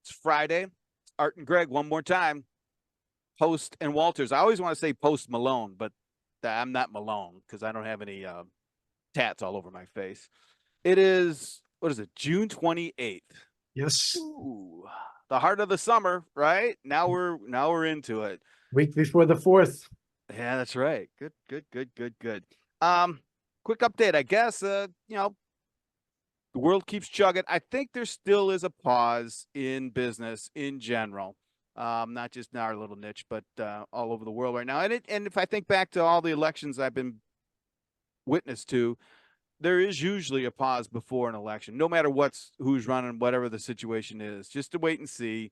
It's Friday. Art and Greg, one more time. Post and Walters. I always want to say Post Malone, but I'm not Malone because I don't have any tats all over my face. It is, what is it, June 28th. Yes. Ooh, the heart of the summer, right? Now we're into it. Week before the 4th. Yeah, that's right. Good. Quick update, I guess. The world keeps chugging. I think there still is a pause in business in general, not just in our little niche, but all over the world right now. And if I think back to all the elections I've been witness to, there is usually a pause before an election, no matter who's running, whatever the situation is, just to wait and see,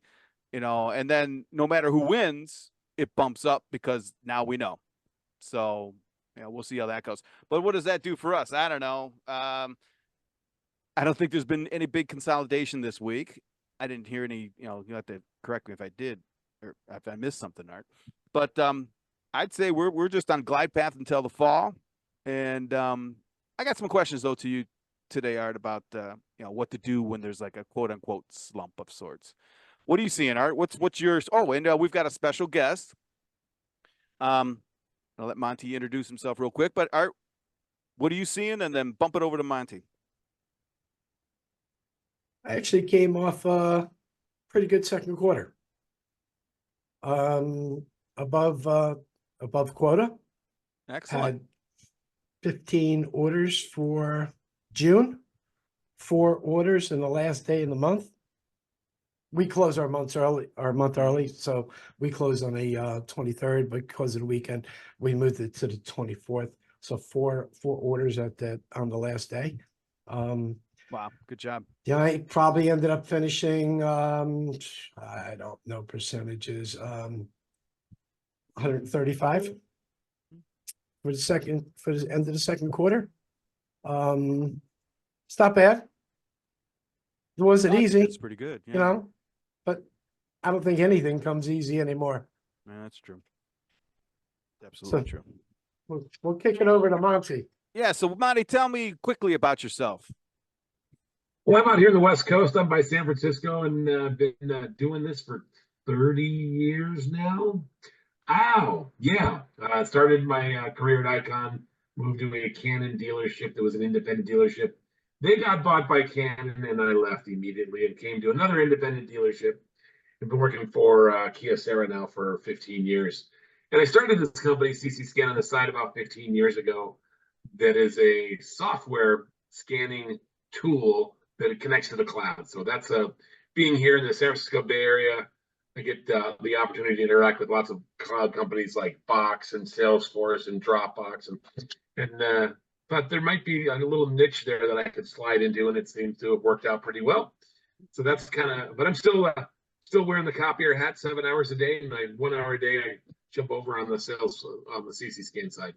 and then no matter who wins, it bumps up because now we know. So, we'll see how that goes. But what does that do for us? I don't know. I don't think there's been any big consolidation this week. I didn't hear any, you have to correct me if I did or if I missed something, Art. But I'd say we're just on glide path until the fall. And I got some questions though to you today, Art, about what to do when there's like a quote unquote slump of sorts. What are you seeing, Art? What's yours? Oh, and we've got a special guest. I'll let Monte introduce himself real quick. But Art, what are you seeing? And then bump it over to Monte. I actually came off a pretty good second quarter. Above quota. Excellent. Had 15 orders for June, 4 orders in the last day of the month. We close our month early, so we close on the 23rd, but because of the weekend, we moved it to the 24th. So four orders on the last day. Wow, good job. Yeah, I probably ended up finishing, I don't know percentages, 135 for the end of the second quarter. It's not bad. It wasn't easy. It's pretty good, yeah. But I don't think anything comes easy anymore. Yeah, that's true. Absolutely true. We'll kick it over to Monty. Yeah, so Monty, tell me quickly about yourself. Well, I'm out here in the West Coast. I'm by San Francisco and been doing this for 30 years now. Ow, yeah. Started my career at Icon, moved to a Canon dealership that was an independent dealership. They got bought by Canon, and I left immediately and came to another independent dealership. I've been working for Kia Sarah now for 15 years. And I started this company, CC Scan, on the side about 15 years ago. That is a software scanning tool that connects to the cloud. So that's being here in the San Francisco Bay Area. I get the opportunity to interact with lots of cloud companies like Box and Salesforce and Dropbox, and but there might be a little niche there that I could slide into, and it seems to have worked out pretty well. So that's kind of. But I'm still wearing the copier hat 7 hours a day, and 1 hour a day I jump over on the CC Scan side.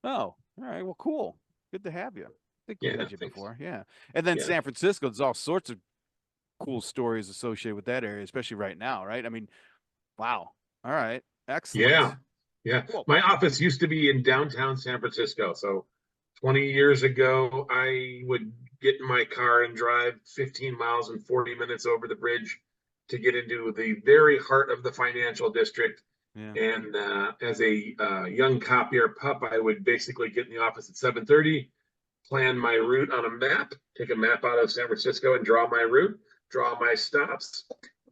Oh, all right. Well, cool. Good to have you. I think we've had you thanks. before. Yeah. And then San Francisco, there's all sorts of cool stories associated with that area, especially right now, right? I mean, wow. All right. Excellent. Yeah. Cool. My office used to be in downtown San Francisco. So 20 years ago, I would get in my car and drive 15 miles and 40 minutes over the bridge to get into the very heart of the financial district. Yeah. And as a young copier pup, I would basically get in the office at 7:30, plan my route on a map, take a map out of San Francisco and draw my route, draw my stops,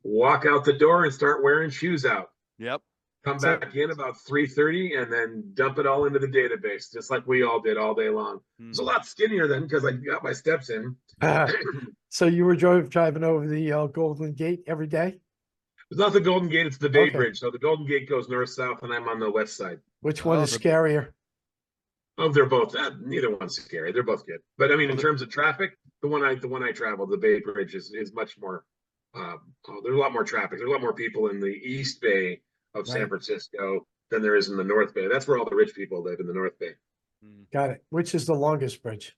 walk out the door and start wearing shoes out. Yep. Come back in about 3:30 and then dump it all into the database, just like we all did all day long. It's a lot skinnier then because I got my steps in. So you were driving over the Golden Gate every day? It's not the Golden Gate, it's the Bay Bridge. So the Golden Gate goes north-south and I'm on the west side. Which one is scarier? Oh, they're both. Neither one's scary. They're both good. But I mean, in terms of traffic, the one I travel, the Bay Bridge is much more. There's a lot more traffic. There's a lot more people in the East Bay of San Francisco than there is in the North Bay. That's where all the rich people live, in the North Bay. Got it. Which is the longest bridge?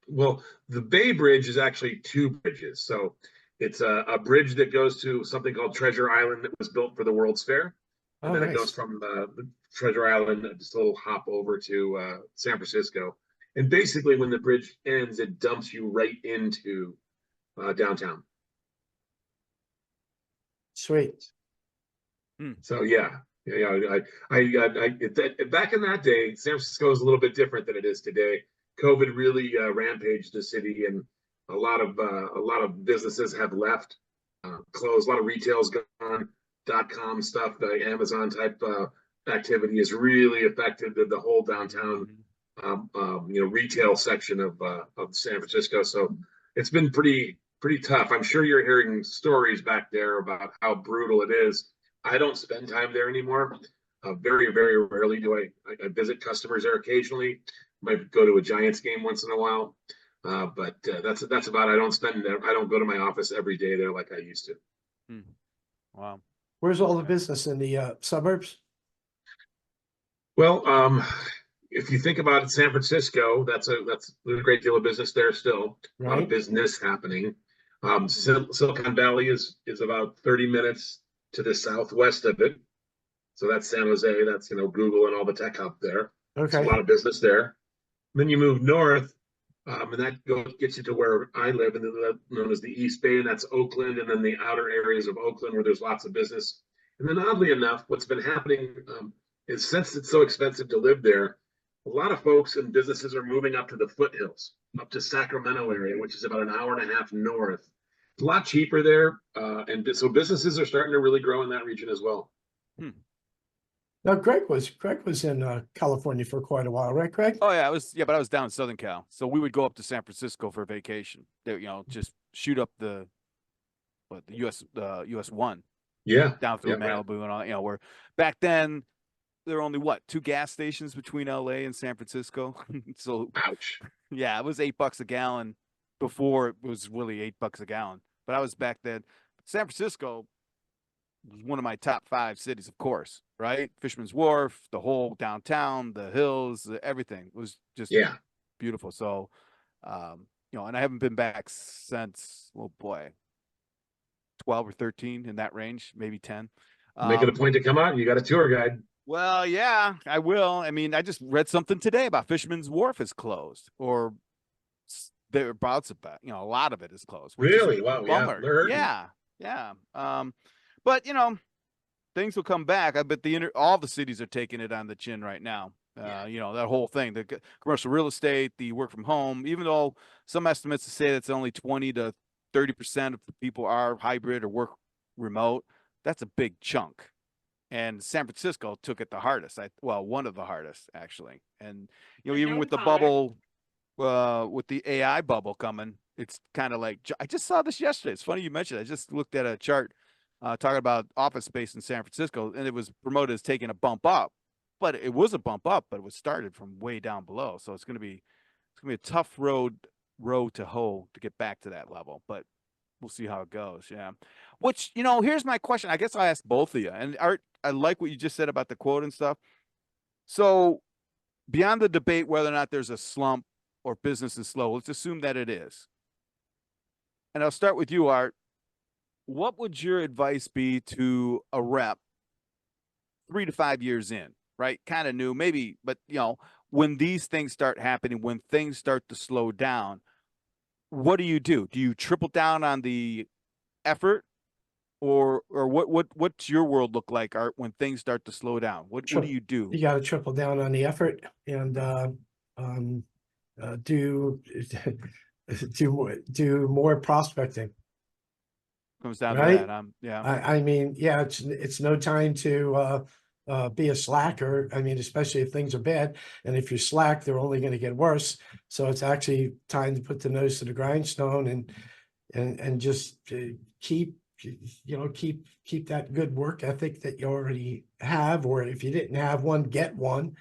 Well, the Bay Bridge is actually 2 bridges. So it's a bridge that goes to something called Treasure Island that was built for the World's Fair. And then it goes from the Treasure Island, just a little hop over to San Francisco. And basically, when the bridge ends, it dumps you right into downtown. Sweet. So yeah, back in that day, San Francisco was a little bit different than it is today. COVID really rampaged the city, and a lot of businesses have left, closed. A lot of retail's gone. .com stuff, the Amazon type activity has really affected the whole downtown, retail section of San Francisco. So it's been pretty tough. I'm sure you're hearing stories back there about how brutal it is. I don't spend time there anymore. Very, very rarely do I visit customers there occasionally. Might go to a Giants game once in a while. But that's about it. I don't go to my office every day there like I used to. Wow. Where's all the business in the suburbs? Well, if you think about it, San Francisco, that's a great deal of business there still. A lot of business happening. Silicon Valley is about 30 minutes to the southwest of it. So that's San Jose, that's Google and all the tech hub there. Okay. So a lot of business there. Then you move north, and that gets you to where I live, and known as the East Bay, and that's Oakland, and then the outer areas of Oakland where there's lots of business. And then oddly enough, what's been happening is since it's so expensive to live there, a lot of folks and businesses are moving up to the foothills, up to Sacramento area, which is about an hour and a half north. It's a lot cheaper there, and so businesses are starting to really grow in that region as well. Now, Greg was in California for quite a while, right, Greg? Oh yeah, but I was down in Southern Cal, so we would go up to San Francisco for vacation. Just shoot up the US 1. Yeah, down through Malibu and all. Where back then there were only 2 gas stations between LA and San Francisco. So ouch. Yeah, it was $8 a gallon before it was really $8 a gallon. But I was back then. San Francisco was one of my top 5 cities, of course, right? Fisherman's Wharf, the whole downtown, the hills, everything was just beautiful. So, and I haven't been back since, 12 or 13 in that range, maybe 10. Make it a point to come out. You got a tour guide. Well, yeah, I will. I mean, I just read something today about Fisherman's Wharf is closed, or thereabouts about. A lot of it is closed. Really? Wow. Yeah. Yeah. But things will come back. I bet all the cities are taking it on the chin right now. That whole thing, the commercial real estate, the work from home. Even though some estimates say that's only 20 to 30% of the people are hybrid or work remote, that's a big chunk. And San Francisco took it the hardest. One of the hardest, actually. And even with the bubble, with the AI bubble coming, it's kind of like, I just saw this yesterday. It's funny you mentioned it. I just looked at a chart talking about office space in San Francisco, and it was promoted as taking a bump up. But it was a bump up, but it was started from way down below. So it's gonna be a tough row to hoe to get back to that level, but we'll see how it goes. Yeah. Which, here's my question. I guess I'll ask both of you. And Art, I like what you just said about the quote and stuff. So beyond the debate whether or not there's a slump or business is slow, let's assume that it is. And I'll start with you, Art. What would your advice be to a rep 3 to 5 years in, right? Kind of new, maybe, but when these things start happening, when things start to slow down, what do? Do you triple down on the effort, or what's your world look like, Art, when things start to slow down? What do you do? You got to triple down on the effort and do more prospecting. Comes down to that. I mean, it's no time to be a slacker. I mean, especially if things are bad, and if you're slack, they're only going to get worse. So it's actually time to put the nose to the grindstone and just keep that good work ethic that you already have, or if you didn't have one, get one.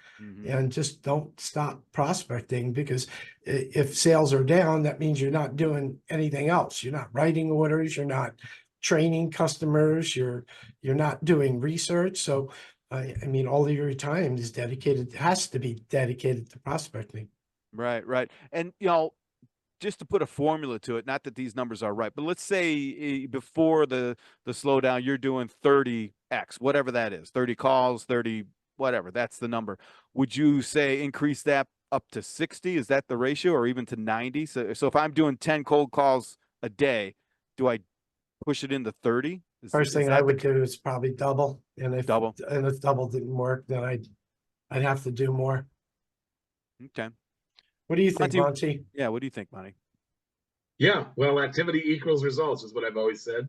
And just don't stop prospecting, because if sales are down, that means you're not doing anything else. You're not writing orders, you're not training customers, you're not doing research. So I mean, all of your time is has to be dedicated to prospecting. Right. And just to put a formula to it, not that these numbers are right, but let's say before the slowdown, you're doing 30x, whatever that is, 30 calls, 30, whatever, that's the number. Would you say increase that up to 60? Is that the ratio, or even to 90? So if I'm doing 10 cold calls a day, do I push it into 30? First thing I would do is probably double, and if Double. double didn't work, then I'd have to do more. Okay. What do you think, Monty? Monty? Yeah. What do you think, Monty? Yeah, well, activity equals results is what I've always said.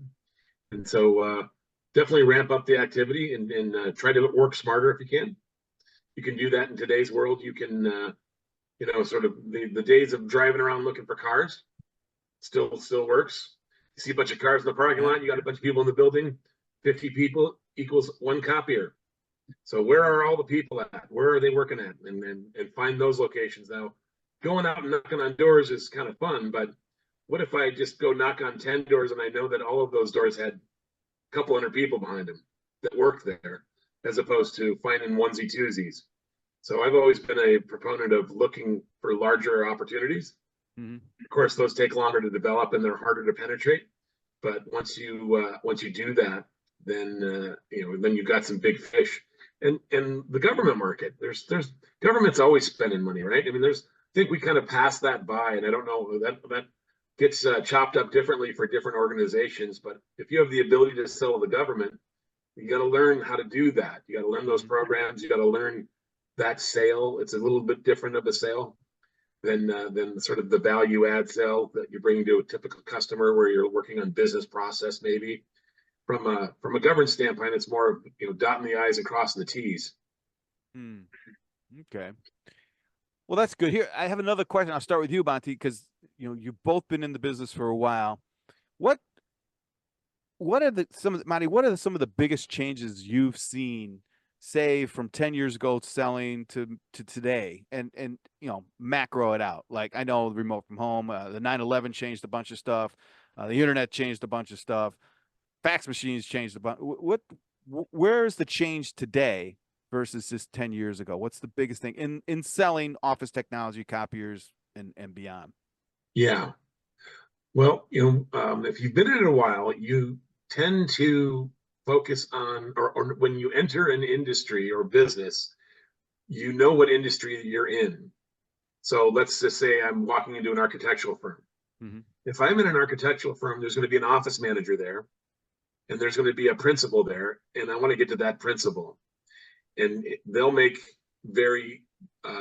And so definitely ramp up the activity and try to work smarter if you can. You can do that in today's world. You can, sort of the days of driving around looking for cars still works. You see a bunch of cars in the parking lot, you got a bunch of people in the building, 50 people equals one copier. So where are all the people at? Where are they working at? And find those locations. Now, going out and knocking on doors is kind of fun, but what if I just go knock on 10 doors and I know that all of those doors had a couple hundred people behind them that worked there, as opposed to finding onesie twosies. So I've always been a proponent of looking for larger opportunities. Mm-hmm. Of course, those take longer to develop and they're harder to penetrate. But once you do that, then then you've got some big fish. And the government market, there's government's always spending money, right? I mean, I think we kind of passed that by, and I don't know that gets chopped up differently for different organizations. But if you have the ability to sell to the government, you got to learn how to do that. You got to learn those programs. You got to learn that sale. It's a little bit different of a sale than sort of the value add sale that you're bringing to a typical customer, where you're working on business process. Maybe from a governance standpoint, it's more dotting the I's and crossing the T's. Okay. Well, that's good. Here, I have another question. I'll start with you, Monty, because you've both been in the business for a while. What are some of the biggest changes you've seen, say, from 10 years ago selling to today, and macro it out? Like, I know the remote from home, the 9/11 changed a bunch of stuff, the internet changed a bunch of stuff, fax machines changed a bunch. Where is the change today versus just 10 years ago? What's the biggest thing in selling office technology, copiers, and beyond? Yeah. Well, if you've been in it a while, you tend to focus on, or when you enter an industry or business, you know what industry you're in. So let's just say I'm walking into an architectural firm. Mm-hmm. If I'm in an architectural firm, there's going to be an office manager there, and there's going to be a principal there, and I want to get to that principal. And they'll make very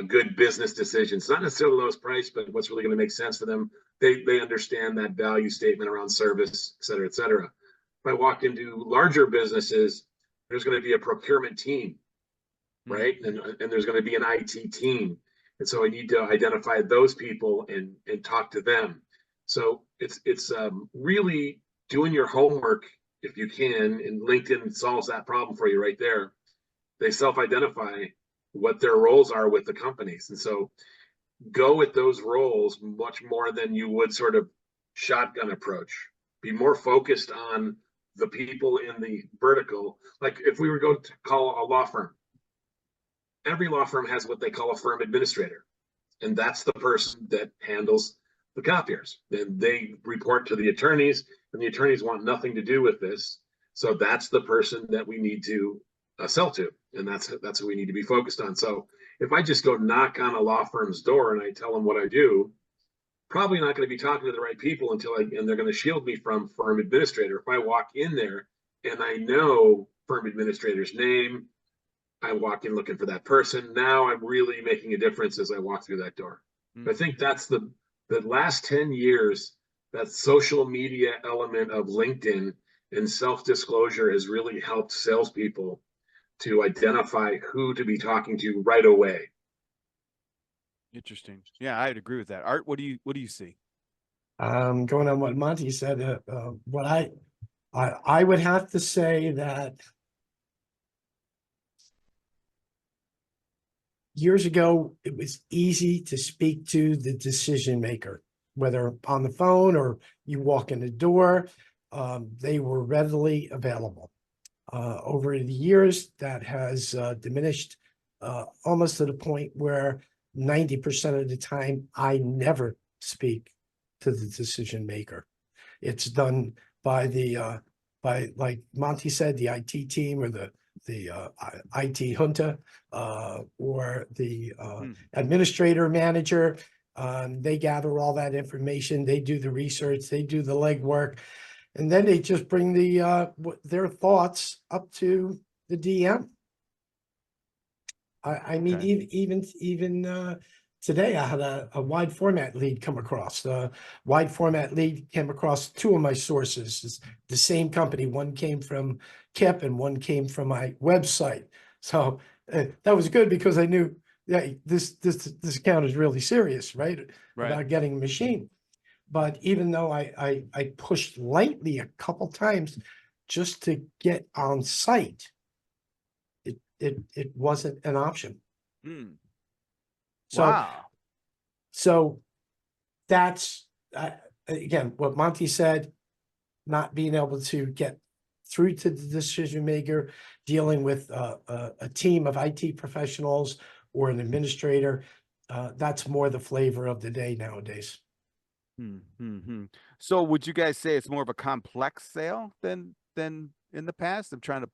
good business decisions, not necessarily the lowest price, but what's really going to make sense for them. They understand that value statement around service, et cetera, et cetera. If I walked into larger businesses, there's going to be a procurement team, right? And there's going to be an IT team. And so I need to identify those people and talk to them. So it's really doing your homework if you can, and LinkedIn solves that problem for you right there. They self-identify what their roles are with the companies. And so go with those roles much more than you would sort of shotgun approach. Be more focused on the people in the vertical. Like if we were going to call a law firm, every law firm has what they call a firm administrator. And that's the person that handles the copiers. Then they report to the attorneys, and the attorneys want nothing to do with this. So that's the person that we need to sell to, and that's who we need to be focused on. So if I just go knock on a law firm's door and I tell them what I do, probably not going to be talking to the right people and they're going to shield me from firm administrator. If I walk in there and I know firm administrator's name, I walk in looking for that person. Now I'm really making a difference as I walk through that door. I think that's the last 10 years, that social media element of LinkedIn and self-disclosure has really helped salespeople to identify who to be talking to right away. Interesting. Yeah, I'd agree with that. Art, what do you see? Going on what Monty said, what I would have to say that years ago, it was easy to speak to the decision maker, whether on the phone or you walk in the door. They were readily available. Over the years, that has diminished almost to the point where 90% of the time, I never speak to the decision maker. It's done by like Monty said, the IT team or the IT junta or the administrator manager. They gather all that information. They do the research. They do the legwork. And then they just bring their thoughts up to the DM. I mean, Okay. even today I had a wide format lead come across. The wide format lead came across two of my sources. It's the same company. One came from Kip and one came from my website. So that was good because I knew, yeah, this account is really serious, right? Right. About getting a machine. But even though I pushed lightly a couple times just to get on site, it wasn't an option. Hmm. So Wow. so that's again what Monty said, not being able to get through to the decision maker, dealing with a team of IT professionals or an administrator. That's more the flavor of the day nowadays. So would you guys say it's more of a complex sale than in the past? I'm trying to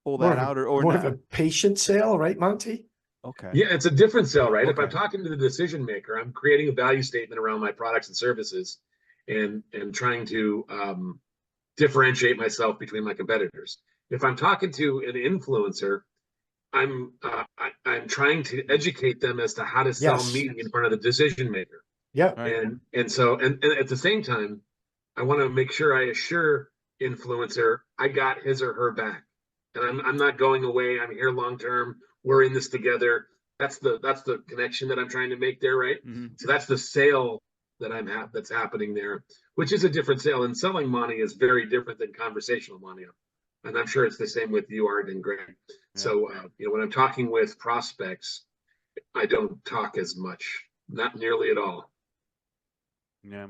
pull More that of out a, or more not. of a patient sale, right, Monty? Okay. Yeah, it's a different sell, right? If I'm Okay. talking to the decision maker, I'm creating a value statement around my products and services and trying to differentiate myself between my competitors. If I'm talking to an influencer, I'm trying to educate them as to how to sell Yes. me in front of the decision maker. Yep. Right. And so and at the same time, I want to make sure I assure influencer I got his or her back. And I'm not going away. I'm here long term. We're in this together. That's the connection that I'm trying to make there, right? Mhm. So that's the sale that that's happening there, which is a different sale. And selling money is very different than conversational money. And I'm sure it's the same with you, Art and Greg. Yeah. So when I'm talking with prospects, I don't talk as much, not nearly at all. Yeah.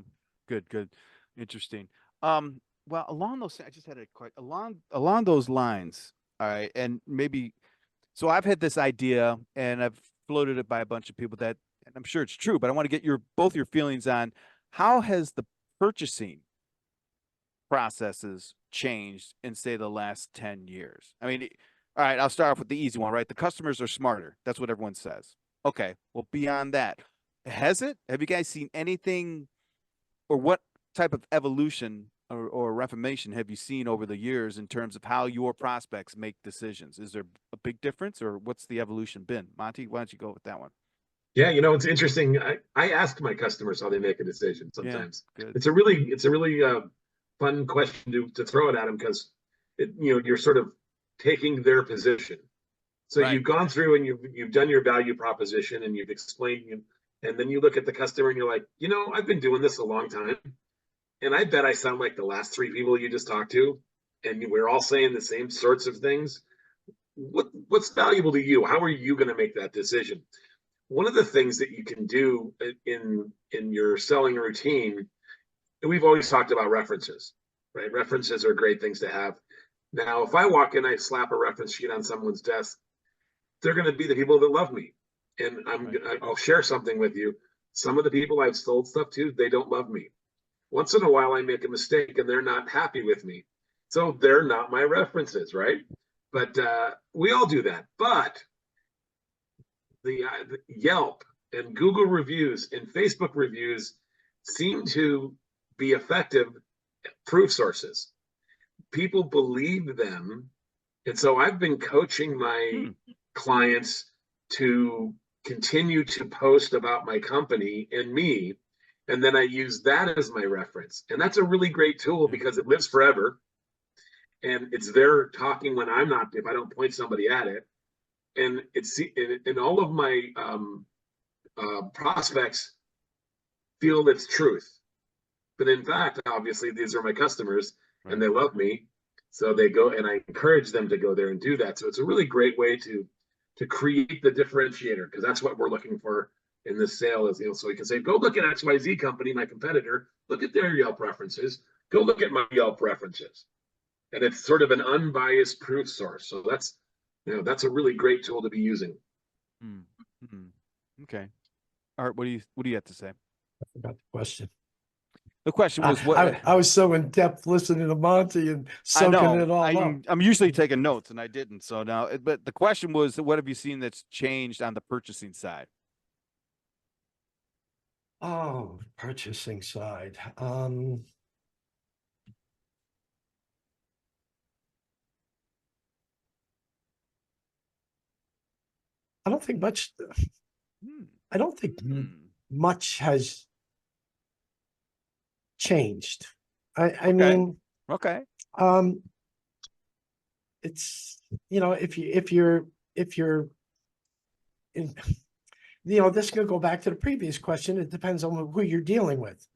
Good. Interesting. Well, along those, I just had a quite along those lines. All right, and maybe so I've had this idea and I've floated it by a bunch of people that, and I'm sure it's true, but I want to get both your feelings on how has the purchasing processes changed in say the last 10 years? I mean, all right, I'll start off with the easy one, right? The customers are smarter. That's what everyone says. Okay, well, beyond that, has it? Have you guys seen anything or what type of evolution or reformation have you seen over the years in terms of how your prospects make decisions? Is there a big difference or what's the evolution been? Monty, why don't you go with that one? Yeah, it's interesting. I ask my customers how they make a decision Yeah, sometimes. good. It's a really fun question to throw it at them because you're sort of taking their position. So Right. you've gone through and you've done your value proposition and you've explained, and then you look at the customer and you're like, I've been doing this a long time, and I bet I sound like the last three people you just talked to, and we're all saying the same sorts of things. What's valuable to you? How are you going to make that decision? One of the things that you can do in your selling routine, we've always talked about references, right? References are great things to have. Now, if I walk in, I slap a reference sheet on someone's desk, they're going to be the people that love me, and I'll share something with you. Some of the people I've sold stuff to, they don't love me. Once in a while, I make a mistake and they're not happy with me, so they're not my references, right? But we all do that. But the Yelp and Google reviews and Facebook reviews seem to be effective proof sources. People believe them. And so I've been coaching my clients to continue to post about my company and me. And then I use that as my reference. And that's a really great tool because it lives forever. And it's there talking when I'm not, if I don't point somebody at it. And it's in all of my prospects feel it's truth. But in fact, obviously, these are my customers and they love me. So they go, and I encourage them to go there and do that. So it's a really great way to create the differentiator, because that's what we're looking for in this sale is, so we can say, go look at XYZ company, my competitor, look at their Yelp references, go look at my Yelp references. And it's sort of an unbiased proof source. So that's a really great tool to be using. Okay. Art, what do you have to say? I forgot the question. The question was what I was so in depth listening to Monty and I soaking know it all up. I'm usually taking notes and I didn't. So now, but the question was, what have you seen that's changed on the purchasing side? Oh, purchasing side. I don't think much. Hmm. I don't think Hmm. much has changed. I Okay. mean, Okay. it's, if you're in, this could go back to the previous question. It depends on who you're dealing with.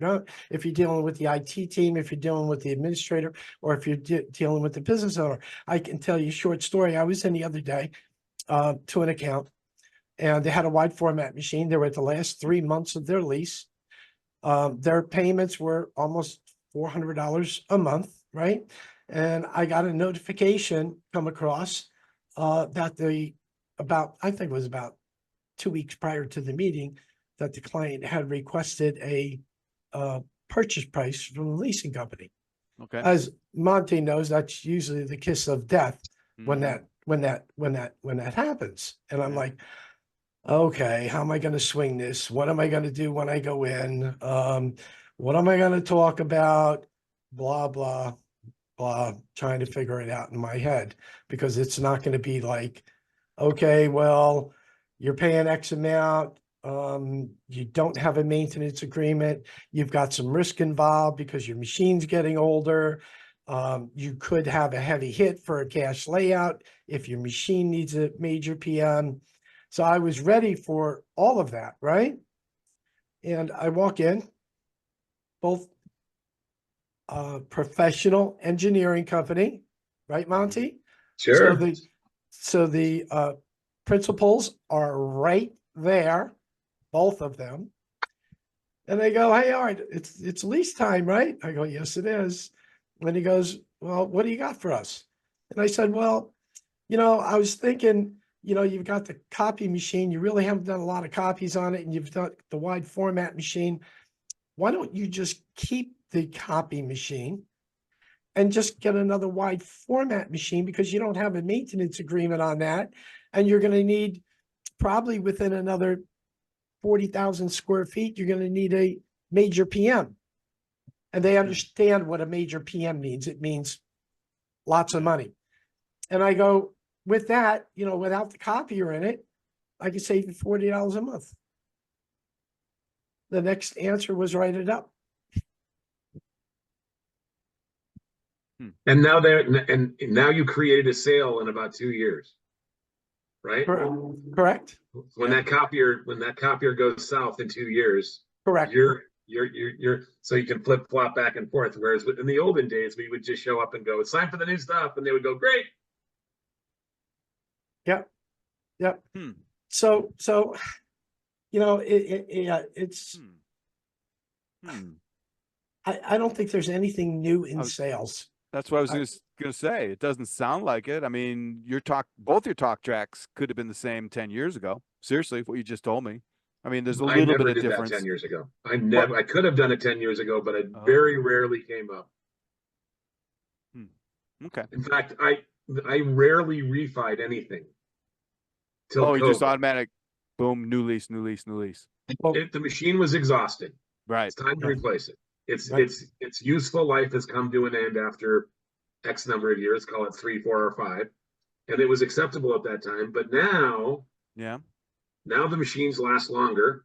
If you're dealing with the IT team, if you're dealing with the administrator, or if you're dealing with the business owner. I can tell you a short story. I was in the other day to an account, and they had a wide format machine. They were at the last 3 months of their lease. Their payments were almost $400 a month, right? And I got a notification come across that I think it was about 2 weeks prior to the meeting, that the client had requested a purchase price from the leasing company. Okay. As Monte knows, that's usually the kiss of death when that happens. And I'm Yeah. like, okay, how am I going to swing this? What am I going to do when I go in? What am I going to talk about? Blah, blah, blah, trying to figure it out in my head, because it's not going to be like, okay, well, you're paying X amount. You don't have a maintenance agreement. You've got some risk involved because your machine's getting older. You could have a heavy hit for a cash layout if your machine needs a major PM. So I was ready for all of that, right? And I walk in, both professional engineering company, right, Monty? Sure. So the principals are right there, both of them. And they go, "Hey, all right, it's lease time, right?" I go, "Yes, it is." And he goes, "Well, what do you got for us?" And I said, "Well, I was thinking, you've got the copy machine. You really haven't done a lot of copies on it, and you've got the wide format machine. Why don't you just keep the copy machine and just get another wide format machine, because you don't have a maintenance agreement on that, and you're going to need, probably within another 40,000 square feet, you're going to need a major PM." And they understand what a major PM means. It means lots of money. And I go, with that, without the copier in it, I could save you $40 a month. The next answer was write it up. And now you created a sale in about 2 years, right? Correct. When that copier goes south in 2 years, Correct. you're so you can flip flop back and forth. Whereas in the olden days, we would just show up and go, "It's time for the new stuff," and they would go, "Great." Yep. Yep. Hmm. So it's. Hmm. I don't think there's anything new in sales. That's what I was going to say. It doesn't sound like it. I mean, both your talk tracks could have been the same 10 years ago. Seriously, what you just told me. I mean, there's a little bit of difference. That 10 years ago. I could have done it 10 years ago, but it very rarely came up. Okay. In fact, I rarely refied anything. You just automatic, boom, new lease. The machine was exhausted. Right. It's time to replace it. Its useful life has come to an end after X number of years, call it 3, 4, or 5. And it was acceptable at that time. But now the machines last longer.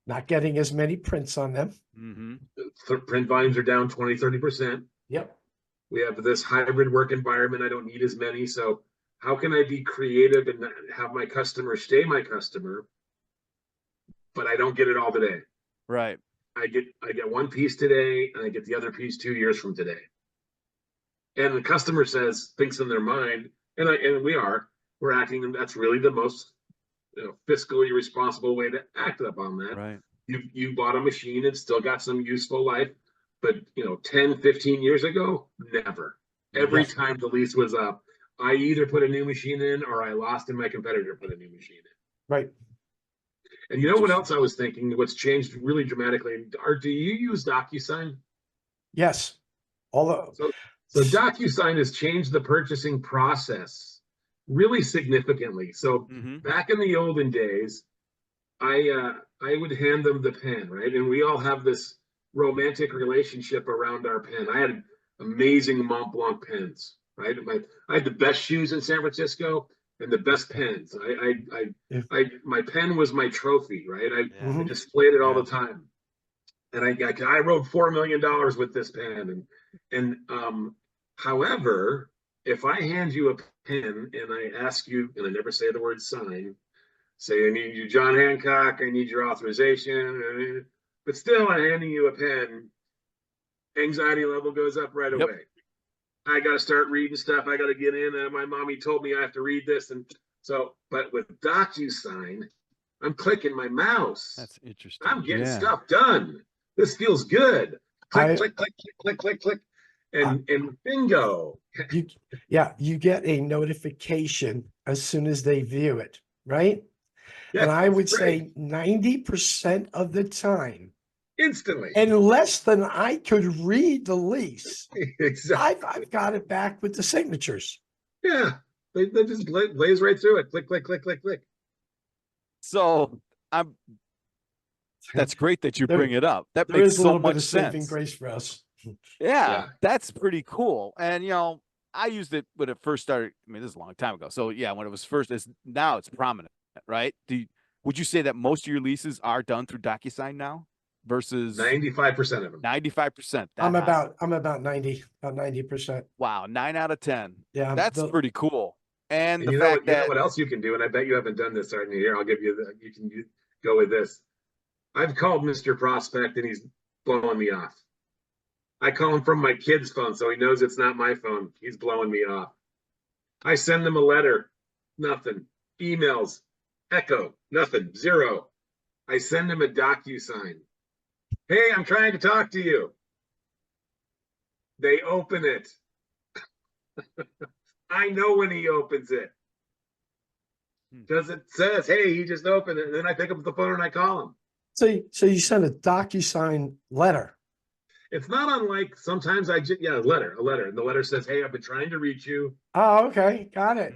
Not getting as many prints on them. The print volumes are down 20, 30%. Yep. We have this hybrid work environment. I don't need as many. So how can I be creative and have my customer stay my customer, but I don't get it all today? Right. I get one piece today, and I get the other piece 2 years from today. And the customer thinks in their mind, and we're acting, and that's really the most fiscally responsible way to act upon that. Right. You bought a machine and still got some useful life, but 10, 15 years ago, never. Every time the lease was up, I either put a new machine in or I lost and my competitor put a new machine in. Right. And you know what else I was thinking? What's changed really dramatically? Do you use DocuSign? Yes. So DocuSign has changed the purchasing process really significantly. So back in the olden days, I would hand them the pen, right? And we all have this romantic relationship around our pen. I had amazing Mont Blanc pens, right? I had the best shoes in San Francisco. and the best pens. My pen was my trophy, right? I Mhm. displayed it all Yeah. the time, and I wrote $4 million with this pen, however, if I hand you a pen and I ask you, and I never say the word sign, say I need you, John Hancock, I need your authorization, but still I'm handing you a pen, anxiety level goes up right Yep. away. I got to start reading stuff. I got to get in. My mommy told me I have to read this, and so. But with DocuSign, I'm clicking my mouse. That's interesting. I'm getting Yeah. stuff done. This feels good. Click, I- click, click, click, click, click, click, I- and bingo. You get a notification as soon as they view it, right? Yeah, And I would it's great. say 90% of the time, Instantly. in less than I could read the lease, Exactly. I've got it back with the signatures. Yeah, they just blaze right through it. Click, click, click, click, click. So that's great that you There- bring it up. That There makes is a so little bit much of saving sense. grace for us. Yeah, that's pretty cool. And I used it when it first started. I mean, this is a long time ago. So yeah, when it was first, now it's prominent, right? Would you say that most of your leases are done through DocuSign now versus 95% of them. 95%? I'm about 90%. Wow, 9 out of 10. Yeah, That's pretty cool. And the you fact know that what else you can do, and I bet you haven't done this starting here. I'll give you you can go with this. I've called Mr. Prospect and he's blowing me off. I call him from my kid's phone, so he knows it's not my phone. He's blowing me off. I send him a letter, nothing. Emails, echo, nothing, zero. I send him a DocuSign. Hey, I'm trying to talk to you. They open it. I know when he opens it. Because it says, hey, he just opened it. And then I pick up the phone and I call him. So you send a DocuSign letter. It's not unlike sometimes a letter. And the letter says, hey, I've been trying to reach you. Oh, okay. Got it.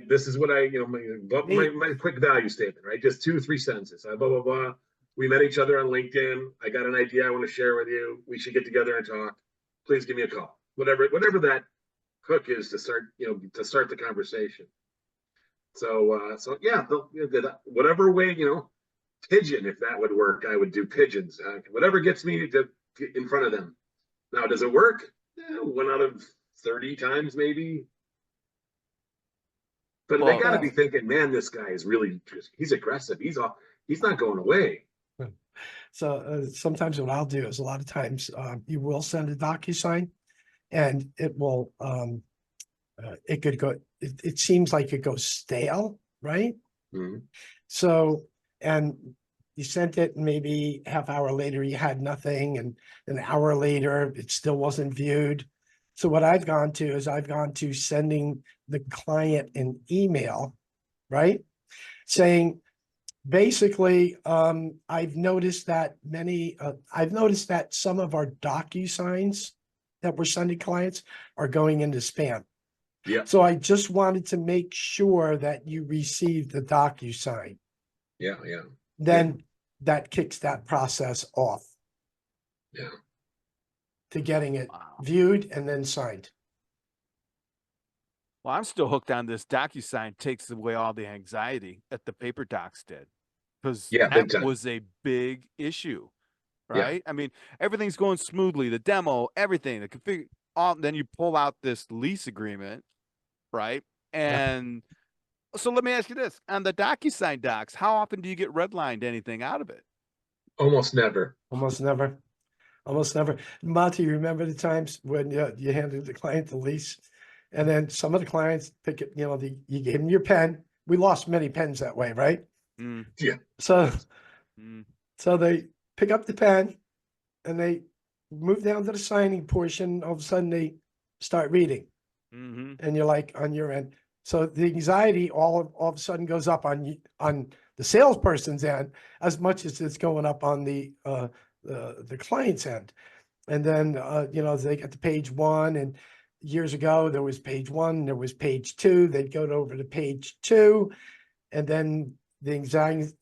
This is what my quick value statement, right? Just 2 or 3 sentences. Blah, blah, blah. We met each other on LinkedIn. I got an idea I want to share with you. We should get together and talk. Please give me a call. Whatever that hook is to start the conversation. So yeah, whatever way, pigeon, if that would work, I would do pigeons. Whatever gets me to get in front of them. Now, does it work? 1 out of 30 times, maybe. But they got to be thinking, man, this guy is he's aggressive. He's not going away. So sometimes what I'll do is a lot of times you will send a DocuSign and it will, it could go, it seems like it goes stale, right? Mm-hmm. So, and you sent it, and maybe half hour later you had nothing, and an hour later it still wasn't viewed. So what I've gone to sending the client an email, right? Saying, basically, I've noticed that some of our DocuSigns that we're sending clients are going into spam. Yeah. So I just wanted to make sure that you received the DocuSign. Yeah. Then that kicks that process off. Yeah. To getting it viewed and then signed. Well, I'm still hooked on this. DocuSign takes away all the anxiety that the paper docs did, because that was a big issue, right? I mean, everything's going smoothly, the demo, everything, the config, then you pull out this lease agreement, right? And so let me ask you this: on the DocuSign docs, how often do you get redlined anything out of it? Almost never. Almost never. Monte, you remember the times when you handed the client the lease, and then some of the clients pick it, you gave them your pen. We lost many pens that way, right? Yeah. So they pick up the pen and they move down to the signing portion. All of a sudden they start reading, and you're like on your end. So the anxiety all of a sudden goes up on the salesperson's end as much as it's going up on the client's end. And then they get to page 1, and years ago there was page 1, there was page 2. They'd go over to page 2, and then the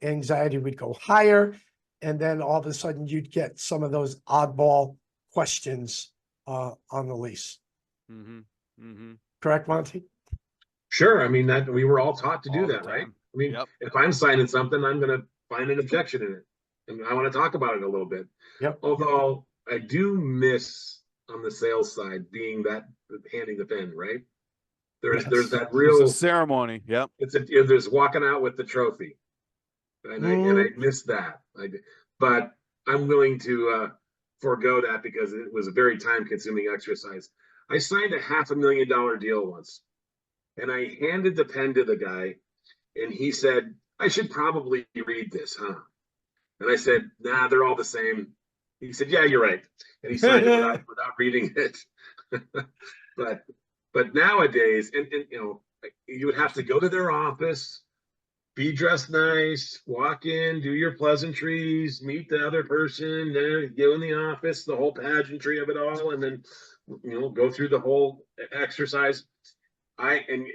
anxiety would go higher, and then all of a sudden you'd get some of those oddball questions on the lease. Correct, Monty? Sure. I mean, that we were all taught to do All the that, right? time. I mean, Yep. if I'm signing something, I'm going to find an objection in it, and I want to talk about it a little bit. Yep. Although I do miss on the sales side being that handing the pen, right? There's Yes. that There's a real ceremony. Yep. there's walking out with the trophy, and I miss that. But I'm willing to forego that because it was a very time consuming exercise. I signed a $500,000 deal once, and I handed the pen to the guy, and he said, "I should probably read this, huh?" And I said, "Nah, they're all the same." He said, "Yeah, you're right," and he signed it without reading it. but nowadays, and you know, you would have to go to their office, be dressed nice, walk in, do your pleasantries, meet the other person, then go in the office, the whole pageantry of it all, and then go through the whole exercise. And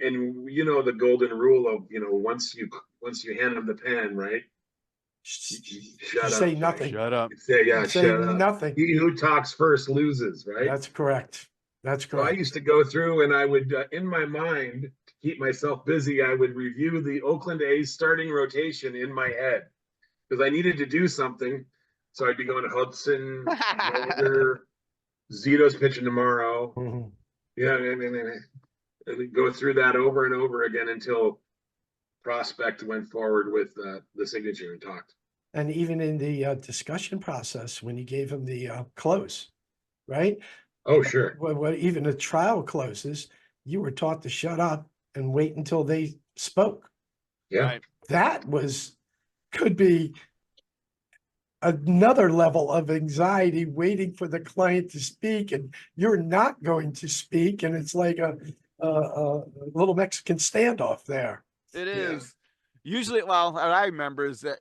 you know the golden rule of once you hand them the pen, right? Shut up. Say nothing. Shut up. Say yeah, Say shut up. nothing. He who talks first loses, right? That's correct. That's So I correct. used to go through and I would, in my mind, to keep myself busy, I would review the Oakland A's starting rotation in my head because I needed to do something. So I'd be going to Hudson, Mulder, Zito's pitching tomorrow. Mhm. Yeah, and go through that over and over again until prospect went forward with the signature and talked. And even in the discussion process, when you gave him the close, right? Oh, sure. When even the trial closes, you were taught to shut up and wait until they spoke. Yeah. Right. That could be another level of anxiety waiting for the client to speak, and you're not going to speak, and it's like a little Mexican standoff there. It Yeah. is. Usually, well, what I remember is that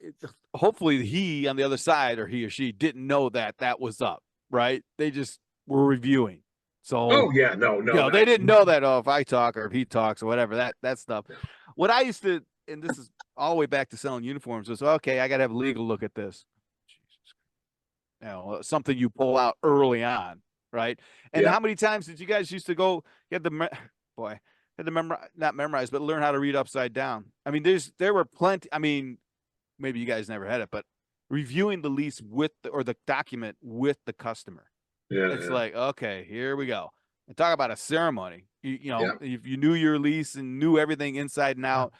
hopefully he on the other side, or he or she, didn't know that was up, right? They just were reviewing. So, Oh, yeah. No. they didn't know that, if I talk or if he talks or whatever, that stuff. No. What I used to, and this is all the way back to selling uniforms, was, okay, I got to have legal look at this. Jesus. Something you pull out early on, right? And Yeah. how many times did you guys used to go, had to memorize, not memorize, but learn how to read upside down? I mean, there were plenty. I mean, maybe you guys never had it, but reviewing the lease or the document with the customer. Yeah. It's like, okay, here we go. And talk about a ceremony. Yeah. If you knew your lease and knew everything inside and out,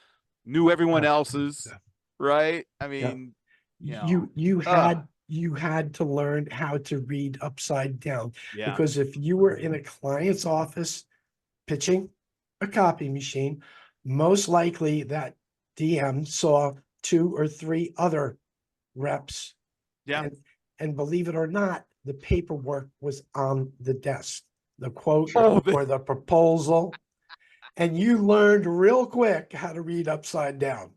knew everyone else's, Yeah. right? I mean, You had to learn how to read upside down, yeah, because if you were in a client's office pitching a copy machine, most likely that DM saw 2 or 3 other reps. yeah. And believe it or not, the paperwork was on the desk, the quote Oh, or the proposal. And you learned real quick how to read upside down.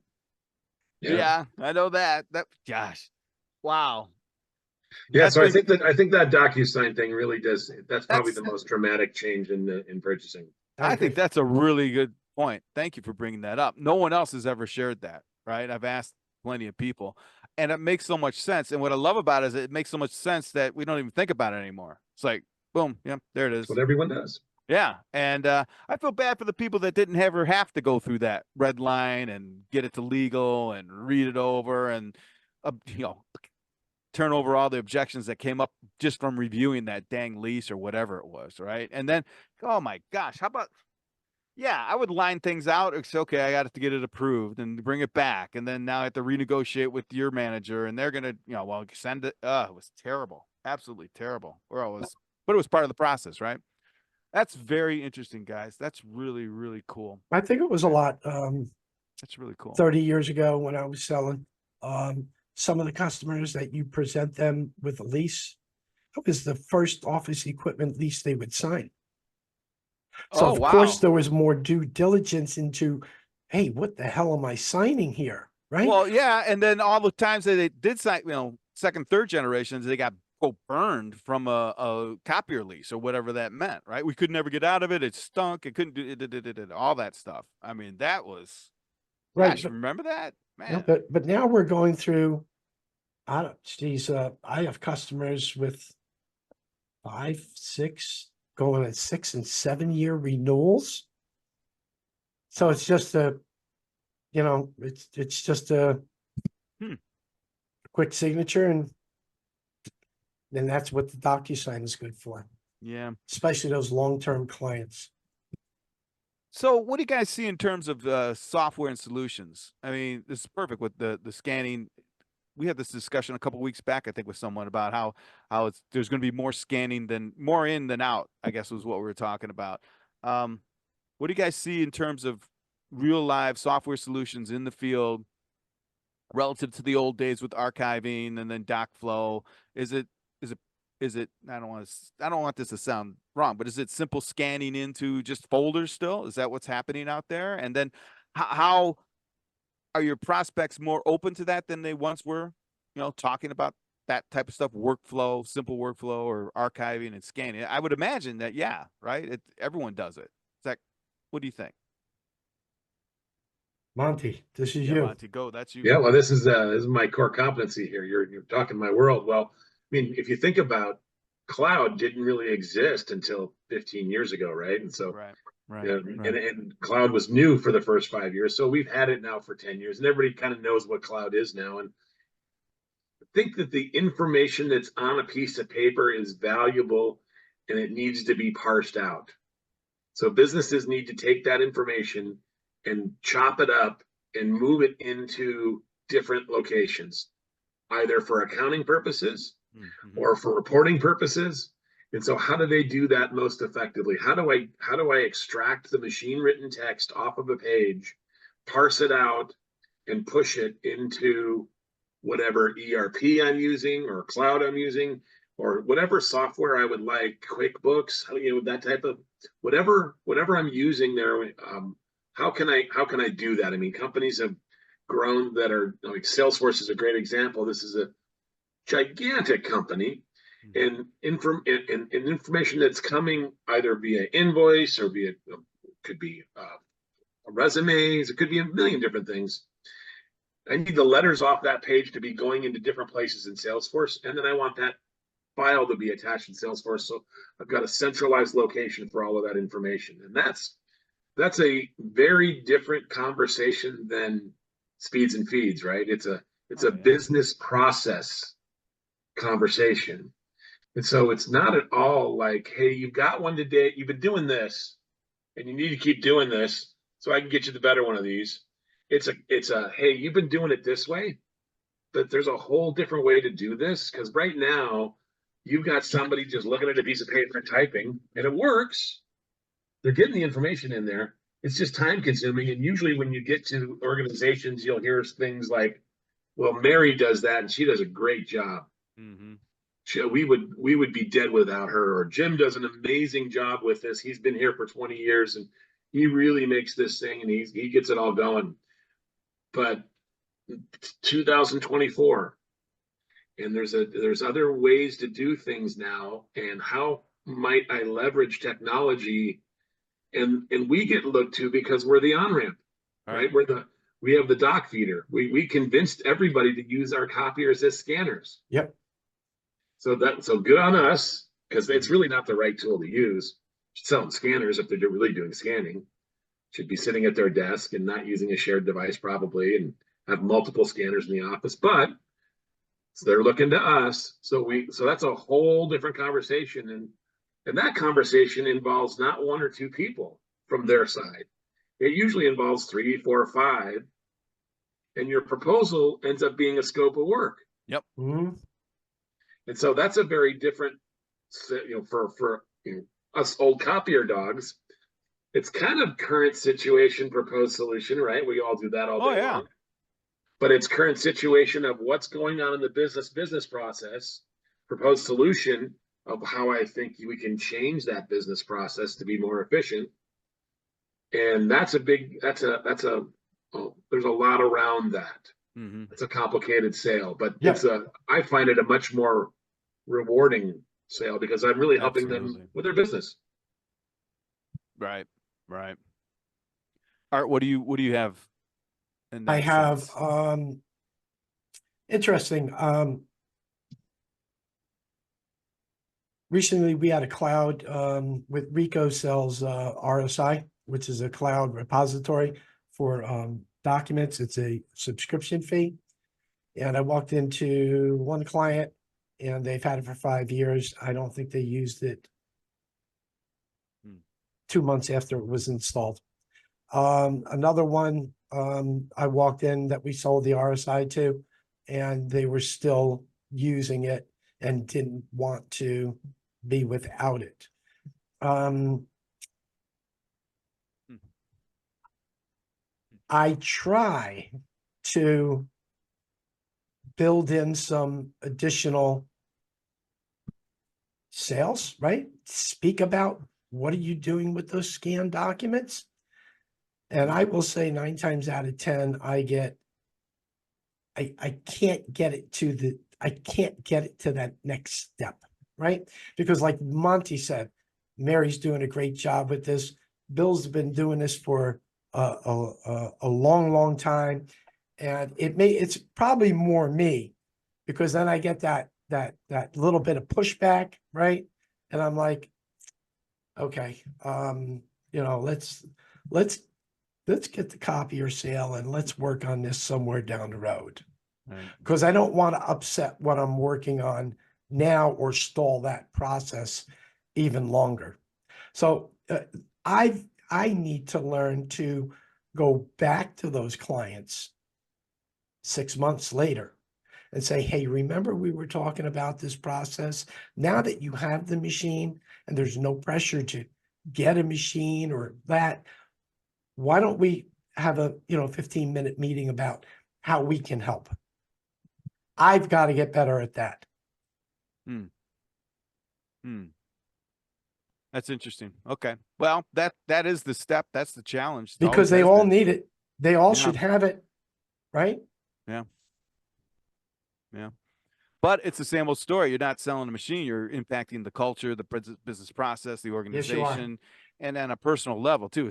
Yeah, I know that. Gosh, wow. Yeah, That's so I been- think that DocuSign thing really does. That's probably the That's- most dramatic change in purchasing. I think that's a really good point. Thank you for bringing that up. No one else has ever shared that, right? I've asked plenty of people, and it makes so much sense. And what I love about it is it makes so much sense that we don't even think about it anymore. It's like, boom, yeah, there it is. That's what everyone does. Yeah, and I feel bad for the people that didn't ever have to go through that red line and get it to legal and read it over and turn over all the objections that came up just from reviewing that dang lease or whatever it was, right? And then, oh my gosh, how about, yeah, I would line things out. It's okay, I got to get it approved and bring it back, and then now I have to renegotiate with your manager, and they're gonna, send it. It was terrible, absolutely terrible. But it was part of the process, right? That's very interesting, guys. That's really, really cool. I think it was a lot. That's really cool. 30 years ago when I was selling, some of the customers that you present them with a lease, that was the first office equipment lease they would sign. So of course there was more due diligence into, hey, what the hell am I signing here? Right. Well, yeah. And then all the times that they did sign, second, third generations, they got burned from a copier lease or whatever that meant, right? We could never get out of it. It stunk. It couldn't do it, all that stuff. I mean, that was right. Gosh, remember that, man? But now we're going through, I have customers with 5, 6, going at 6 and 7 year renewals. So it's just a, you know, it's just a Hmm. quick signature, and then that's what the DocuSign is good for, Yeah. especially those long-term clients. So what do you guys see in terms of software and solutions? I mean, this is perfect with the scanning. We had this discussion a couple weeks back, I think, with someone about how there's going to be more scanning than more in than out, I guess was what we were talking about. What do you guys see in terms of real live software solutions in the field relative to the old days with archiving and then DocFlow? Is it I don't want this to sound wrong, but is it simple scanning into just folders still? Is that what's happening out there? And then how are your prospects more open to that than they once were? You know, talking about that type of stuff, workflow, simple workflow, or archiving and scanning. I would imagine that, yeah, right? Everyone does it. Is that, what do you think? Monty, this is Yeah, you. Monty, go. That's you. Yeah, well, this is my core competency here. You're talking my world. Well, I mean, if you think about cloud didn't really exist until 15 years ago, right? And so Right, yeah, right. and cloud was new for the first 5 years. So we've had it now for 10 years, and everybody kind of knows what cloud is now. And I think that the information that's on a piece of paper is valuable and it needs to be parsed out. So businesses need to take that information and chop it up and move it into different locations, either for accounting purposes Mm-hmm. or for reporting purposes. And so how do they do that most effectively? How do I extract the machine written text off of a page, parse it out, and push it into whatever ERP I'm using or cloud I'm using or whatever software I would like, QuickBooks, that type of whatever I'm using there. How can I do that? I mean, companies have grown that are like Salesforce is a great example. This is a gigantic company, and information that's coming either via invoice or via could be resumes. It could be a million different things. I need the letters off that page to be going into different places in Salesforce, and then I want that file to be attached in Salesforce. So I've got a centralized location for all of that information, and that's a very different conversation than speeds and feeds, right? It's a business process conversation. And so it's not at all like, hey, you've got one today, you've been doing this, and you need to keep doing this so I can get you the better one of these. It's a hey, you've been doing it this way, but there's a whole different way to do this. Because right now, you've got somebody just looking at a piece of paper and typing, and it works. They're getting the information in there. It's just time consuming. And usually when you get to organizations, you'll hear things like, well, Mary does that and she does a great job. Mm-hmm. We would be dead without her. Or Jim does an amazing job with this. He's been here for 20 years and he really makes this thing and he gets it all going. But 2024, and there's other ways to do things now. And how might I leverage technology? And we get looked to because we're the on-ramp, right? We have the doc feeder. We convinced everybody to use our copiers as scanners. Yep. So good on us, because it's really not the right tool to use. Selling scanners, if they're really doing scanning, should be sitting at their desk and not using a shared device probably, and have multiple scanners in the office. But so they're looking to us. So that's a whole different conversation. And that conversation involves not one or two people from their side. It usually involves 3, 4, or 5. And your proposal ends up being a scope of work. Yep. Mm-hmm. And so that's a very different, for us old copier dogs, it's kind of current situation, proposed solution, right? We all do that all day long. But it's current situation of what's going on in the business process, proposed solution of how I think we can change that business process to be more efficient. And there's a lot around that. Mm-hmm. It's a complicated sale, but Yep. I find it a much more rewarding sale because I'm really helping them with their business. Right. Art, what do you have in that I have sense? Interesting. Recently we had a cloud with Rico sells RSI, which is a cloud repository for documents. It's a subscription fee. And I walked into one client and they've had it for 5 years. I don't think they used it 2 months after it was installed. Another one, I walked in that we sold the RSI to, and they were still using it and didn't want to be without it. I try to build in some additional sales, right? Speak about what are you doing with those scanned documents? And I will say 9 times out of 10, I can't get it to that next step, right? Because like Monty said, Mary's doing a great job with this. Bill's been doing this for a long, long time. And it's probably more me, because then I get that little bit of pushback, right? And I'm like, okay, let's get the copier sale and let's work on this somewhere down the road. Right. Because I don't want to upset what I'm working on now or stall that process even longer. So I need to learn to go back to those clients 6 months later and say, hey, remember we were talking about this process? Now that you have the machine and there's no pressure to get a machine or that, why don't we have a 15-minute meeting about how we can help? I've got to get better at that. That's interesting. Okay. Well, that is the step. That's the challenge. Because they all need it. They all should have it, right? Yeah. But it's the same old story. You're not selling a machine. You're impacting the culture, the business process, the organization, and on a personal level too.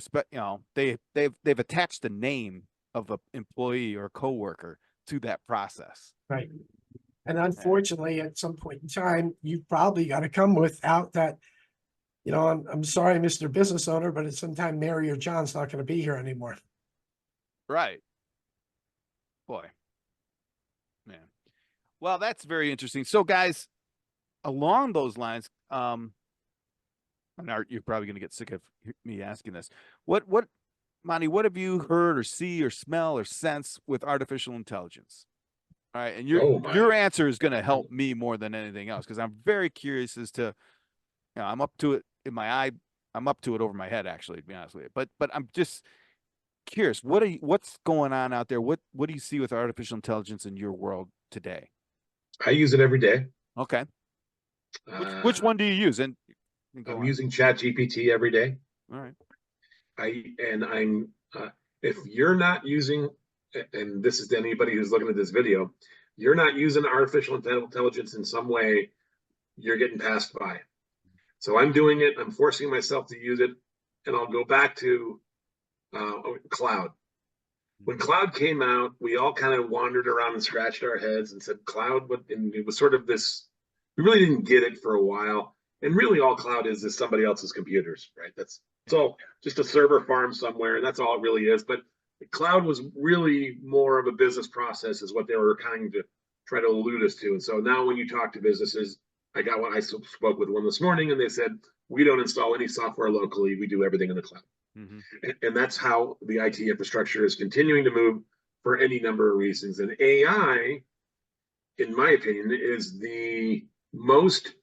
They've attached the name of an employee or coworker to that process. Right. And unfortunately, at some point in time, you've probably got to come without that. I'm sorry, Mr. Business Owner, but at some time, Mary or John's not going to be here anymore. Right. Boy. Man. Well, that's very interesting. So, guys, along those lines, and Art, you're probably going to get sick of me asking this. Monty, what have you heard or see or smell or sense with artificial intelligence? All right, and your answer is going to help me more than anything else, because I'm very curious as to, I'm up to it in my eye. I'm up to it over my head, actually, to be honest with you. But I'm just curious. What's going on out there? What do you see with artificial intelligence in your world today? I use it every day. Okay. Which one do you use? And I'm using ChatGPT every day. All right. If you're not using, and this is to anybody who's looking at this video, you're not using artificial intelligence in some way, you're getting passed by. So I'm doing it. I'm forcing myself to use it, and I'll go back to cloud. When cloud came out, we all kind of wandered around and scratched our heads and said cloud, and it was sort of this, we really didn't get it for a while. And really all cloud is somebody else's computers, right? It's all just a server farm somewhere, and that's all it really is. But the cloud was really more of a business process, is what they were kind of trying to allude us to. And so now when you talk to businesses, I spoke with one this morning, and they said, we don't install any software locally. We do everything in the cloud. Mm-hmm. And that's how the IT infrastructure is continuing to move for any number of reasons. And AI, in my opinion, is the most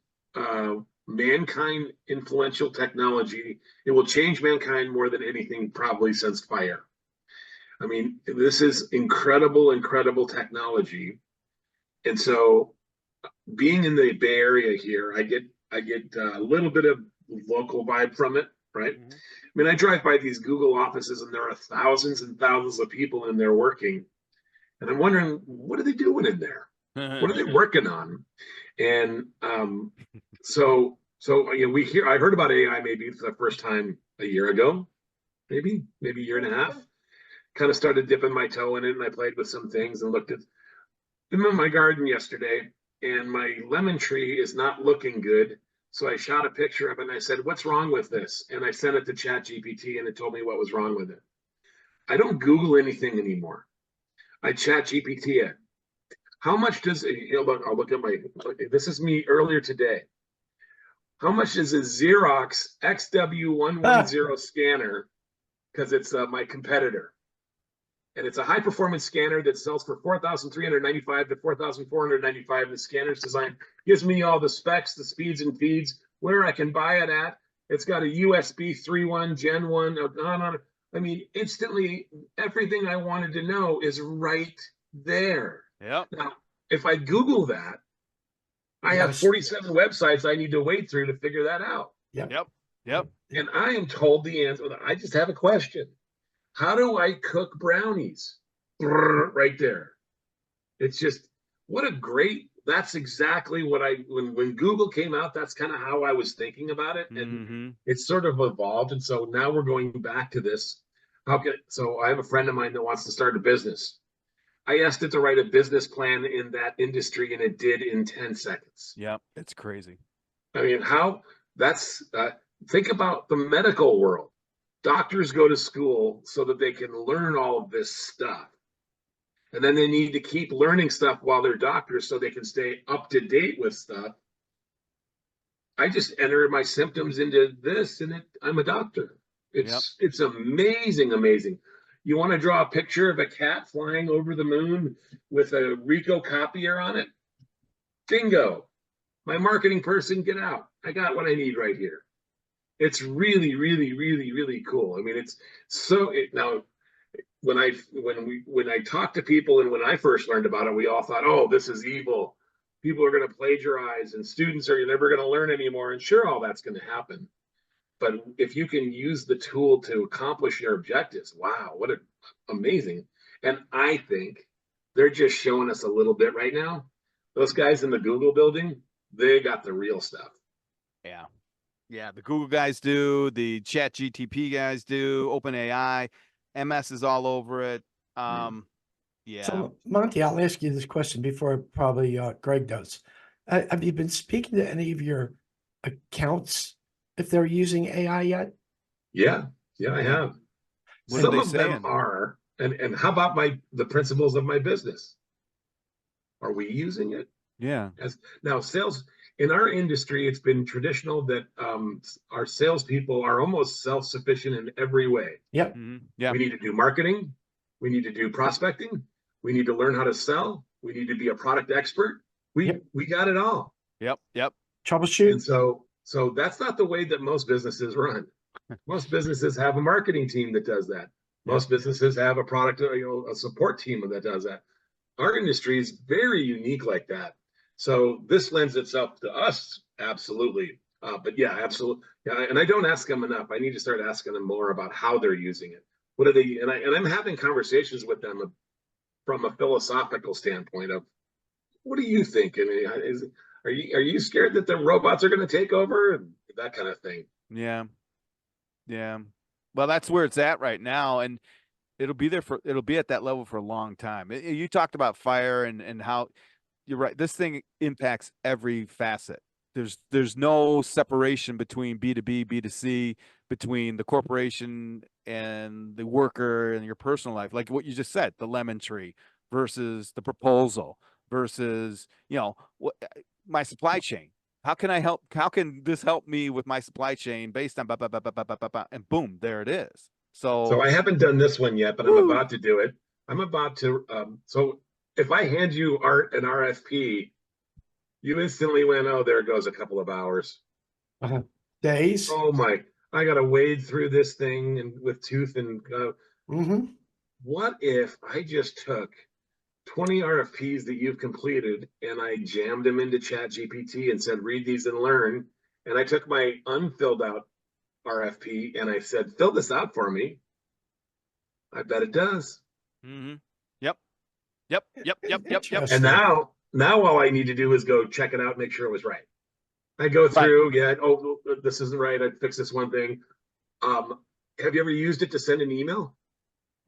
mankind influential technology. It will change mankind more than anything probably since fire. I mean, this is incredible technology. And so being in the Bay Area here, I get a little bit of local vibe from it, right? Mm-hmm. I mean, I drive by these Google offices and there are thousands and thousands of people in there working. And I'm wondering, what are they doing in there? What are they working on? And so I heard about AI maybe for the first time a year ago, maybe a year and a half. Kind of started dipping my toe in it, and I played with some things and looked at them in my garden yesterday, and my lemon tree is not looking good. So I shot a picture of it and I said, "What's wrong with this?" And I sent it to ChatGPT and it told me what was wrong with it. I don't Google anything anymore. I ChatGPT it. How much does it, look, I'll look at this is me earlier today. How much does a Xerox XW110 scanner, because it's my competitor, and it's a high performance scanner that sells for $4,395 to $4,495. The scanner's design gives me all the specs, the speeds and feeds, where I can buy it at. It's got a USB 3.1 Gen 1 on. I mean, instantly everything I wanted to know is right there. Yep. Now, if I Google that, I have 47 websites I need to wade through to figure that out. Yep. And I am told the answer. I just have a question. How do I cook brownies? Right there. It's just, what a great, that's exactly what when Google came out, that's kind of how I was thinking about it. And it's sort of evolved. And so now we're going back to this. So I have a friend of mine that wants to start a business. I asked it to write a business plan in that industry, and it did in 10 seconds. Yeah, it's crazy. I mean, think about the medical world. Doctors go to school so that they can learn all of this stuff. And then they need to keep learning stuff while they're doctors so they can stay up to date with stuff. I just enter my symptoms into this, and I'm a doctor. It's amazing, amazing. You want to draw a picture of a cat flying over the moon with a Ricoh copier on it? Bingo. My marketing person, get out. I got what I need right here. It's really, really, really, really cool. I mean, it's so now when I talk to people and when I first learned about it, we all thought, oh, this is evil. People are going to plagiarize and students are never going to learn anymore. And sure, all that's going to happen. But if you can use the tool to accomplish your objectives, wow, what amazing. And I think they're just showing us a little bit right now. Those guys in the Google building, they got the real stuff. Yeah. Yeah, the Google guys do, the ChatGPT guys do, OpenAI, MS is all over it. Yeah. So, Monte, I'll ask you this question before probably Greg does. Have you been speaking to any of your accounts if they're using AI yet? Yeah, I have. Some of them are. And how about the principles of my business? Are we using it? Yeah. Now, sales in our industry, it's been traditional that our salespeople are almost self-sufficient in every way. Yep. Yeah. We need to do marketing. We need to do prospecting. We need to learn how to sell. We need to be a product expert. We got it all. Yep. Troubleshoot. And so that's not the way that most businesses run. Most businesses have a marketing team that does that. Most businesses have a product, a support team that does that. Our industry is very unique like that. So this lends itself to us, absolutely. But yeah, absolutely. Yeah, and I don't ask them enough. I need to start asking them more about how they're using it. What are they? And I'm having conversations with them from a philosophical standpoint of, what do you think? I mean, are you scared that the robots are going to take over and that kind of thing? Yeah. Well, that's where it's at right now, and it'll be at that level for a long time. You talked about fire and how you're right. This thing impacts every facet. There's no separation between B2B, B2C, between the corporation and the worker and your personal life. Like what you just said, the lemon tree versus the proposal versus, my supply chain. How can I help? How can this help me with my supply chain based on and boom, there it is. So I haven't done this one yet, but I'm about to do it. I'm about to. So if I hand you an RFP, you instantly went, oh, there goes a couple of hours. Days. Oh my! I got to wade through this thing and with tooth and. What if I just took 20 RFPs that you've completed and I jammed them into ChatGPT and said, read these and learn. And I took my unfilled out RFP and I said, fill this out for me. I bet it does. Yep. And now all I need to do is go check it out, make sure it was right. I go through, this isn't right. I'd fix this one thing. Have you ever used it to send an email?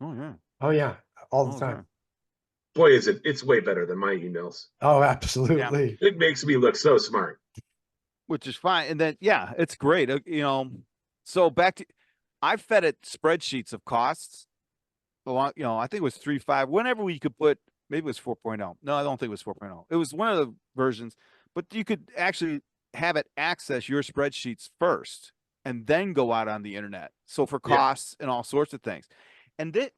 Oh yeah. All the time. Boy, it's way better than my emails. Oh, absolutely. It makes me look so smart. which is fine. And then, yeah, it's great. You know, so back to, I fed it spreadsheets of costs along, you know, I think it was 3.5, whenever we could put, maybe it was 4.0. No, I don't think it was 4.0. It was one of the versions, but you could actually have it access your spreadsheets first and then go out on the internet. So for Yeah. costs and all sorts of things. And then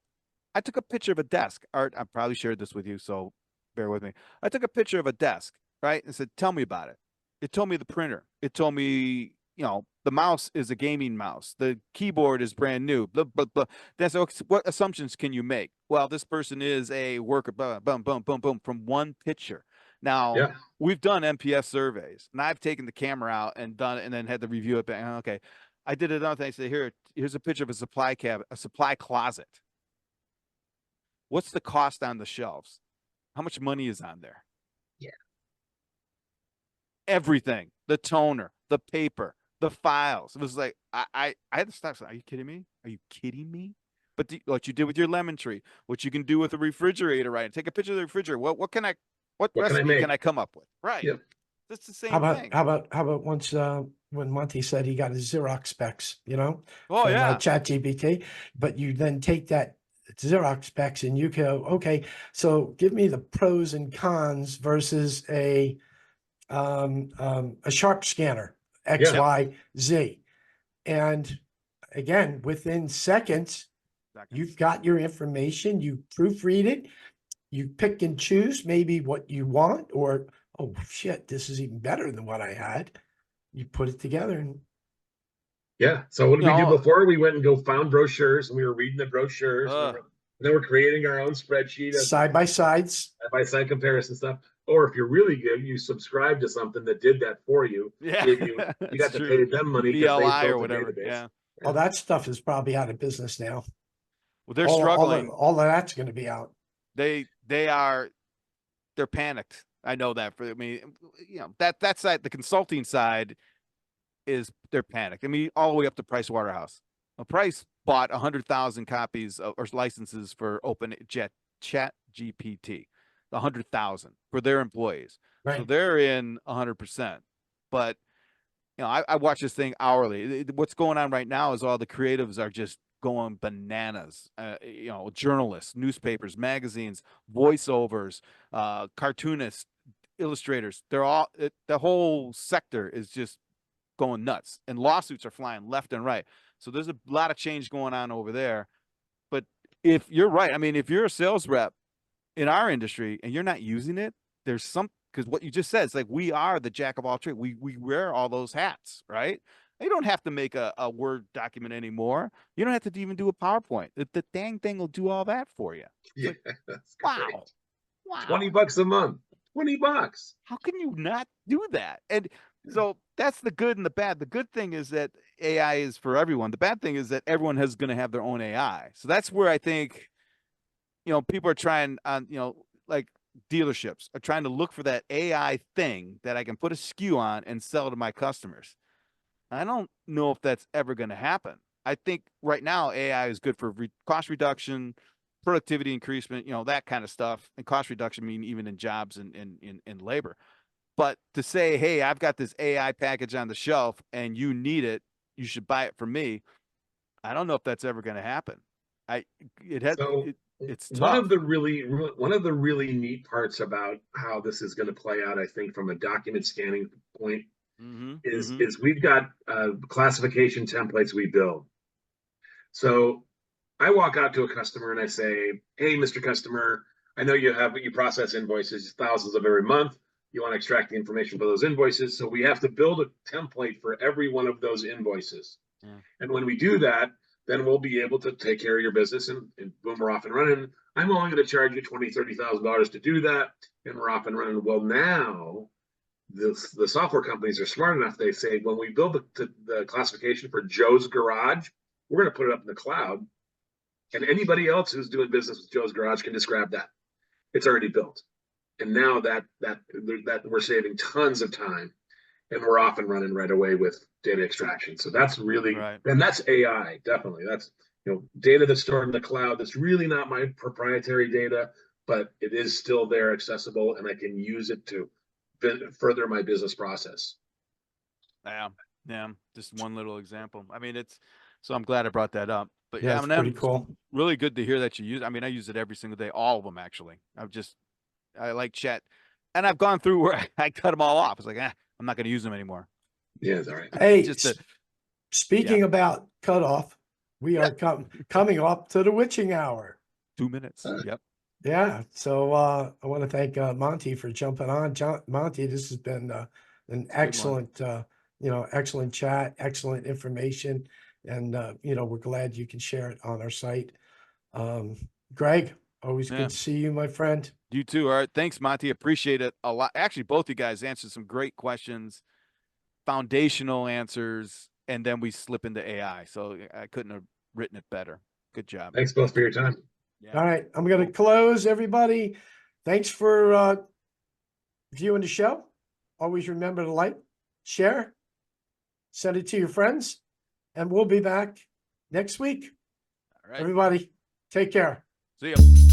I took a picture of a desk. Art, I probably shared this with you, so bear with me. I took a picture of a desk, right? And said, tell me about it. It told me the printer. It told me, you know, the mouse is a gaming mouse. The keyboard is brand new. Blah, blah, blah. That's what assumptions can you make? Well, this person is a worker, blah, boom, boom, boom, boom, from one picture. Now, Yeah. we've done MPS surveys, and I've taken the camera out and done it and then had to review it. Okay. I did another thing. I said, here's a picture of a supply cabinet, a supply closet. What's the cost on the shelves? How much money is on there? Yeah. Everything, the toner, the paper, the files. It was like, I had to stop. Are you kidding me? Are you kidding me? But what you did with your lemon tree, what you can do with a refrigerator, right? Take a picture of the refrigerator. What What can I recipe can make? I come up with? Right. Yeah. That's the same How about thing. how about once when Monty said he got his Xerox specs, you know, Oh from yeah. ChatGPT, but you then take that Xerox specs and you go, okay, so give me the pros and cons versus a sharp scanner X, Yeah. Y, Z, and again within seconds you've got your information, you proofread it, you pick and choose maybe what you want, or oh shit, this is even better than what I had. You put it together and Yeah. So what did You we do know, before? We went and go found brochures, and we were reading the brochures, and then we're creating our own spreadsheet of side by sides. by side comparison stuff. Or if you're really good, you subscribe to something that did that for you. yeah, Gave you it's got to true. pay them money because they BLI or built a whatever. database. Yeah. All that stuff is probably out of business now. Well, they're struggling. All of that's going to be out. They're panicked. I know that. I mean, you know, that side, the consulting side, is they're panicked. I mean, all the way up to Price Waterhouse. Well, Price bought 100,000 copies or licenses for Open Chat GPT, 100,000 for their employees. Right. So they're in 100%. But you know, I watch this thing hourly. What's going on right now is all the creatives are just going bananas. You know, journalists, newspapers, magazines, voiceovers, cartoonists, illustrators. They're all the whole sector is just going nuts, and lawsuits are flying left and right. So there's a lot of change going on over there. But if you're right, I mean, if you're a sales rep in our industry and you're not using it, there's some, because what you just said is like, we are the jack of all trades. We wear all those hats, right? You don't have to make a Word document anymore. You don't have to even do a PowerPoint. The dang thing will do all that for you. Yeah, like, that's wow. great. Wow. $20 a month. $20. How can you not do that? And so that's the good and the bad. The good thing is that AI is for everyone. The bad thing is that everyone is going to have their own AI. So that's where I think, you know, people are trying on, you know, like dealerships are trying to look for that AI thing that I can put a SKU on and sell to my customers. I don't know if that's ever going to happen. I think right now AI is good for cost reduction, productivity increasement, you know, that kind of stuff. And cost reduction mean even in jobs and in labor. But to say, hey, I've got this AI package on the shelf and you need it, you should buy it from me. I don't know if that's ever going to happen. It's one tough. of the really neat parts about how this is going to play out, I think, from a document scanning point, is we've got classification templates we build. So I walk out to a customer and I say, hey, Mr. Customer, I know you process invoices, thousands of every month. You want to extract the information for those invoices. So we have to build a template for every one of those invoices. Yeah. And when we do that, then we'll be able to take care of your business and boom, we're off and running. I'm only going to charge you $20,000, $30,000 to do that. And we're off and running. Well, now the software companies are smart enough. They say, when we build the classification for Joe's Garage, we're going to put it up in the cloud. And anybody else who's doing business with Joe's Garage can just grab that. It's already built. And now that we're saving tons of time, and we're off and running right away with data extraction. So that's really, and that's AI, definitely. That's, you know, data that's stored in the cloud. That's really not my proprietary data, but it is still there, accessible, and I can use it to further my business process. Yeah, just one little example. I mean, so I'm glad I brought that up. But Yeah, yeah, it's Eminem, pretty cool. really good to hear that you use. I mean, I use it every single day, all of them actually. I like chat, and I've gone through where I cut them all off. It's like, I'm not going to use them anymore. Yeah, it's all right. Hey, Just to, speaking about cutoff, we are coming up to the witching hour. 2 minutes. Yep. Yeah. So I want to thank Monte for jumping on. Monte, this has been an excellent, excellent chat, excellent information. And, we're glad you can share it on our site. Greg, always Yeah. good to see you, my friend. You too. All right. Thanks, Monty. Appreciate it a lot. Actually, both you guys answered some great questions, foundational answers, and then we slip into AI. So I couldn't have written it better. Good job. Thanks both for your time. Yeah. All right. I'm going to close, everybody. Thanks for viewing the show. Always remember to like, share, send it to your friends, and we'll be back next week. All right. Everybody, take care. See you.